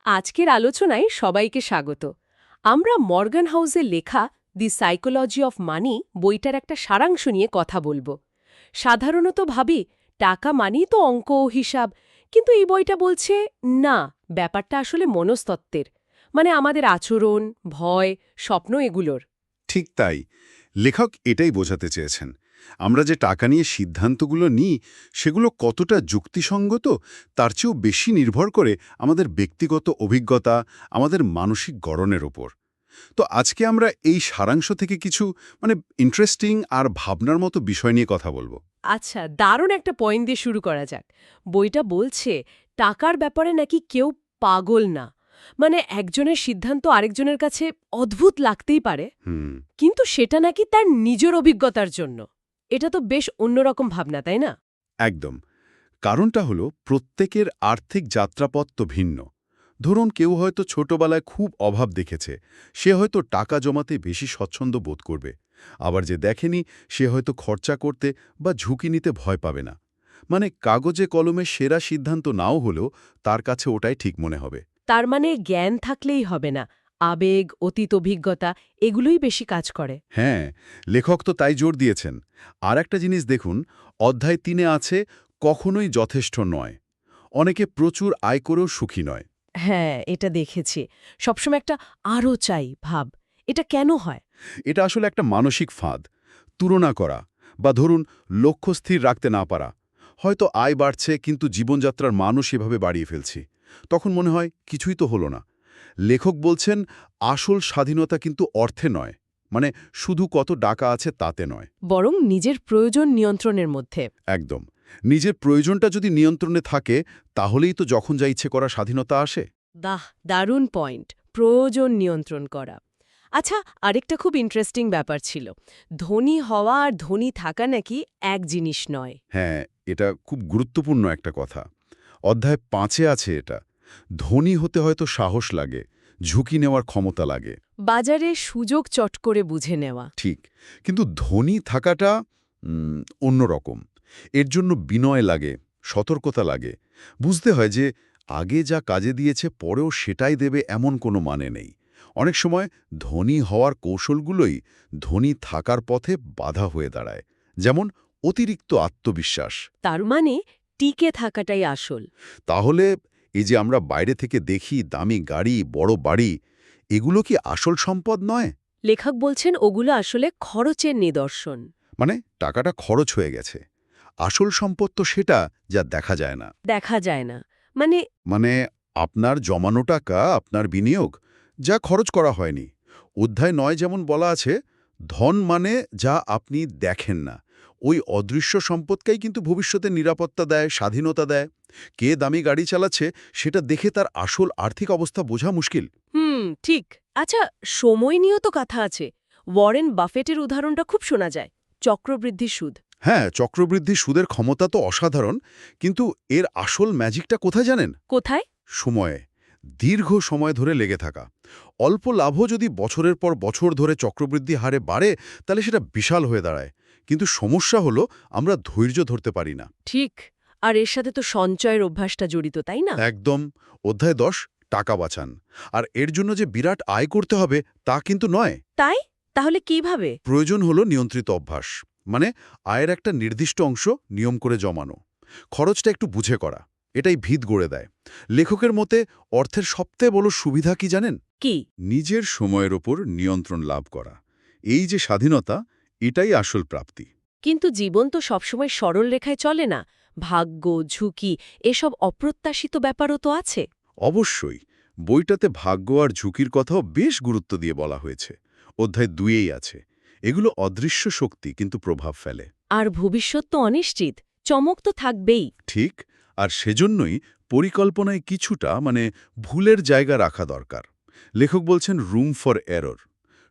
আজকের আলোচনায় সবাইকে স্বাগত। আমরা মর্গান হাউসের লেখা দি সাইকোলজি অফ মানি বইটার একটা সারাংশ নিয়ে কথা বলবো। সাধারণত ভাবি টাকা মানেই তো অঙ্ক ও হিসাব, কিন্তু এই বইটা বলছে না, ব্যাপারটা আসলে মনস্তত্ত্বের, মানে আমাদের আচরণ, ভয়, স্বপ্ন এগুলোর। ঠিক তাই। লেখক এটাই বোঝাতে চেয়েছেন। আমরা যে টাকা নিয়ে সিদ্ধান্তগুলো নিই, সেগুলো কতটা যুক্তিসঙ্গত তার চেয়েও বেশি নির্ভর করে আমাদের ব্যক্তিগত অভিজ্ঞতা, আমাদের মানসিক গড়নের ওপর। তো আজকে আমরা এই সারাংশ থেকে কিছু ইন্টারেস্টিং আর ভাবনার মতো বিষয় নিয়ে কথা বলবো। আচ্ছা, দারুণ একটা পয়েন্ট দিয়ে শুরু করা যাক। বইটা বলছে টাকার ব্যাপারে নাকি কেউ পাগল না, মানে একজনের সিদ্ধান্ত আরেকজনের কাছে অদ্ভুত লাগতেই পারে, হুম কিন্তু সেটা নাকি তার নিজের অভিজ্ঞতার জন্য। এটা তো বেশ অন্যরকম ভাবনা, তাই না? একদম। কারণটা হলো প্রত্যেকের আর্থিক যাত্রাপথ তো ভিন্ন। ধরুন কেউ হয়তো ছোটবেলায় খুব অভাব দেখেছে, সে হয়তো টাকা জমাতে বেশি স্বচ্ছন্দ বোধ করবে। আবার যে দেখেনি, সে হয়তো খরচা করতে বা ঝুঁকি নিতে ভয় পাবে না। মানে কাগজে কলমে সেরা সিদ্ধান্ত নাও হলেও তার কাছে ওটাই ঠিক মনে হবে। তার মানে জ্ঞান থাকলেই হবে না, আবেগ, অতীত অভিজ্ঞতা এগুলোই বেশি কাজ করে। হ্যাঁ, লেখক তো তাই জোর দিয়েছেন। আর একটা জিনিস দেখুন, অধ্যায় ৩-এ আছে কখনোই যথেষ্ট নয়। অনেকে প্রচুর আয় করেও সুখী নয়। হ্যাঁ, এটা দেখেছি। সবসময় একটা আরও চাই ভাব। এটা কেন হয়? এটা আসলে একটা মানসিক ফাঁদ। তুলনা করা বা ধরুন লক্ষ্য স্থির রাখতে না পারা। হয়তো আয় বাড়ছে কিন্তু জীবনযাত্রার মানও সেভাবে বাড়িয়ে ফেলছি। তখন মনে হয় কিছুই তো হলো না। লেখক বলছেন আসল স্বাধীনতা কিন্তু অর্থে নয়, মানে শুধু কত টাকা আছে তাতে নয়। বরং নিজের প্রয়োজন নিয়ন্ত্রণের মধ্যে। একদম। নিজের প্রয়োজনটা যদি নিয়ন্ত্রণে থাকে, তাহলেই তো যখন যা ইচ্ছে করা স্বাধীনতা আসে। দারুণ পয়েন্ট, প্রয়োজন নিয়ন্ত্রণ করা। আচ্ছা, আরেকটা খুব ইন্টারেস্টিং ব্যাপার ছিল, ধনী হওয়া আর ধনী থাকা নাকি এক জিনিস নয়। হ্যাঁ, এটা খুব গুরুত্বপূর্ণ একটা কথা। অধ্যায় ৫-এ আছে এটা। ধনী হতে হয়তো সাহস লাগে, ঝুঁকি নেওয়ার ক্ষমতা লাগে। বাজারে সুযোগ চট করে বুঝে নেওয়া। ঠিক। কিন্তু ধনী থাকাটা অন্যরকম। এর জন্য বিনয় লাগে, সতর্কতা লাগে। বুঝতে হয় যে আগে যা কাজে দিয়েছে পরেও সেটাই দেবে এমন কোনো মানে নেই। অনেক সময় ধনী হওয়ার কৌশলগুলোই ধনী থাকার পথে বাধা হয়ে দাঁড়ায়। যেমন অতিরিক্ত আত্মবিশ্বাস। তার মানে টিকে থাকাটাই আসল। তাহলে এই যে আমরা বাইরে থেকে দেখি দামি গাড়ি, বড় বাড়ি, এগুলো কি আসল সম্পদ নয়? লেখক বলছেন ওগুলো আসলে খরচের নিদর্শন। মানে টাকাটা খরচ হয়ে গেছে। আসল সম্পদ তো সেটা যা দেখা যায় না। দেখা যায় না মানে? মানে আপনার জমানো টাকা, আপনার বিনিয়োগ, যা খরচ করা হয়নি। অধ্যায় ৯ যেমন বলা আছে, ধন মানে যা আপনি দেখেন না। ওই অদৃশ্য সম্পদকেই কিন্তু ভবিষ্যতে নিরাপত্তা দেয়, স্বাধীনতা দেয়। কে দামি গাড়ি চালাচ্ছে সেটা দেখে তার আসল আর্থিক অবস্থা বোঝা মুশকিল। ঠিক। আচ্ছা, সময় নিয়েও তো কথা আছে। ওয়ারেন বাফেটের উদাহরণটা খুব শোনা যায়, চক্রবৃদ্ধি সুদ। হ্যাঁ, চক্রবৃদ্ধি সুদের ক্ষমতা তো অসাধারণ, কিন্তু এর আসল ম্যাজিকটা কোথায় জানেন? কোথায়? সময়ে। দীর্ঘ সময় ধরে লেগে থাকা। অল্প লাভও যদি বছরের পর বছর ধরে চক্রবৃদ্ধি হারে বাড়ে, তাহলে সেটা বিশাল হয়ে দাঁড়ায়। কিন্তু সমস্যা হলো আমরা ধৈর্য ধরতে পারি না। ঠিক। আর এর সাথে তো সঞ্চয়ের অভ্যাসটা জড়িত, তাই না? একদম। অধ্যায় ১০, টাকা বাঁচান। আর এর জন্য যে বিরাট আয় করতে হবে তা কিন্তু নয়। তাই? তাহলে কিভাবে? প্রয়োজন হলো নিয়ন্ত্রিত অভ্যাস। মানে আয়ের একটা নির্দিষ্ট অংশ নিয়ম করে জমানো, খরচটা একটু বুঝে করা। এটাই ভিত গড়ে দেয়। লেখকের মতে অর্থের সবচেয়ে বড় সুবিধা কি জানেন? কি? নিজের সময়ের ওপর নিয়ন্ত্রণ লাভ করা। এই যে স্বাধীনতা, এটাই আসল প্রাপ্তি। কিন্তু জীবন তো সবসময় সরল রেখায় চলে না। ভাগ্য, ঝুঁকি, এসব অপ্রত্যাশিত ব্যাপারও তো আছে। অবশ্যই। বইটাতে ভাগ্য আর ঝুঁকির কথাও বেশ গুরুত্ব দিয়ে বলা হয়েছে। অধ্যায় ২-এই আছে। এগুলো অদৃশ্য শক্তি কিন্তু প্রভাব ফেলে। আর ভবিষ্যৎ তো অনিশ্চিত, চমক তো থাকবেই। ঠিক। আর সেজন্যই পরিকল্পনায় কিছুটা ভুলের জায়গা রাখা দরকার। লেখক বলছেন রুম ফর এরর।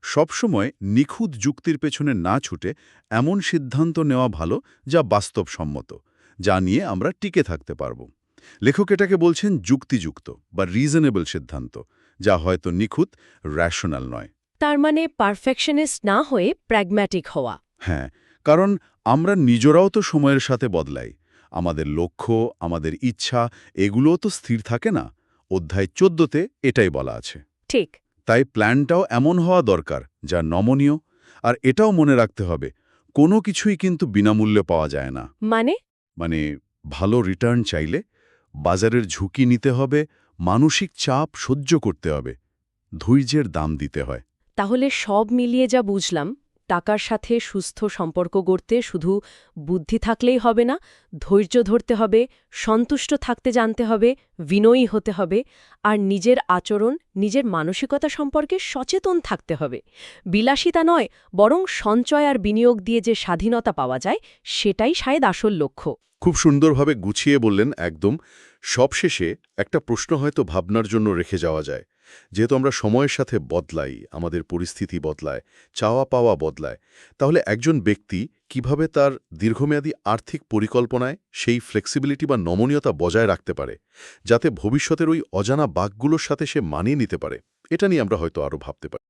সবসময় নিখুঁত যুক্তির পেছনে না ছুটে এমন সিদ্ধান্ত নেওয়া ভালো যা বাস্তবসম্মত, যা নিয়ে আমরা টিকে থাকতে পারব। লেখক এটাকে বলছেন যুক্তিযুক্ত বা রিজনেবল সিদ্ধান্ত, যা হয়তো নিখুঁত, র্যাশনাল নয়। তার মানে পারফেকশনিস্ট না হয়ে প্র্যাগম্যাটিক হওয়া। হ্যাঁ, কারণ আমরা নিজেরাও তো সময়ের সাথে বদলাই। আমাদের লক্ষ্য, আমাদের ইচ্ছা, এগুলোও তো স্থির থাকে না। অধ্যায় 14তে এটাই বলা আছে। ঠিক। তাই প্ল্যানটাও এমন হওয়া দরকার যা নমনীয়, আর এটাও মনে রাখতে হবে কোনো কিছুই কিন্তু বিনামূল্যে পাওয়া যায় না। মানে ভালো রিটার্ন চাইলে বাজারের ঝুঁকি নিতে হবে, মানসিক চাপ সহ্য করতে হবে, ধৈর্যের দাম দিতে হয়। তাহলে সব মিলিয়ে যা বুঝলাম, টাকার সাথে সুস্থ সম্পর্ক গড়তে শুধু বুদ্ধি থাকলেই হবে না, ধৈর্য ধরতে হবে, সন্তুষ্ট থাকতে জানতে হবে, বিনয়ী হতে হবে, আর নিজের আচরণ, নিজের মানসিকতা সম্পর্কে সচেতন থাকতে হবে। বিলাসিতা নয়, বরং সঞ্চয় আর বিনিয়োগ দিয়ে যে স্বাধীনতা পাওয়া যায়, সেটাই শায়দ আসল লক্ষ্য। খুব সুন্দরভাবে গুছিয়ে বললেন একদম। সবশেষে একটা প্রশ্ন হয়তো ভাবনার জন্য রেখে যাওয়া যায়। যেহেতু আমরা সময়ের সাথে বদলাই, আমাদের পরিস্থিতি বদলায়, চাওয়া পাওয়া বদলায়, তাহলে একজন ব্যক্তি কিভাবে তার দীর্ঘমেয়াদী আর্থিক পরিকল্পনায় সেই ফ্লেক্সিবিলিটি বা নমনীয়তা বজায় রাখতে পারে, যাতে ভবিষ্যতের ওই অজানা বাঁকগুলোর সাথে সে মানিয়ে নিতে পারে, এটা নিয়ে আমরা হয়তো আরও ভাবতে পারি।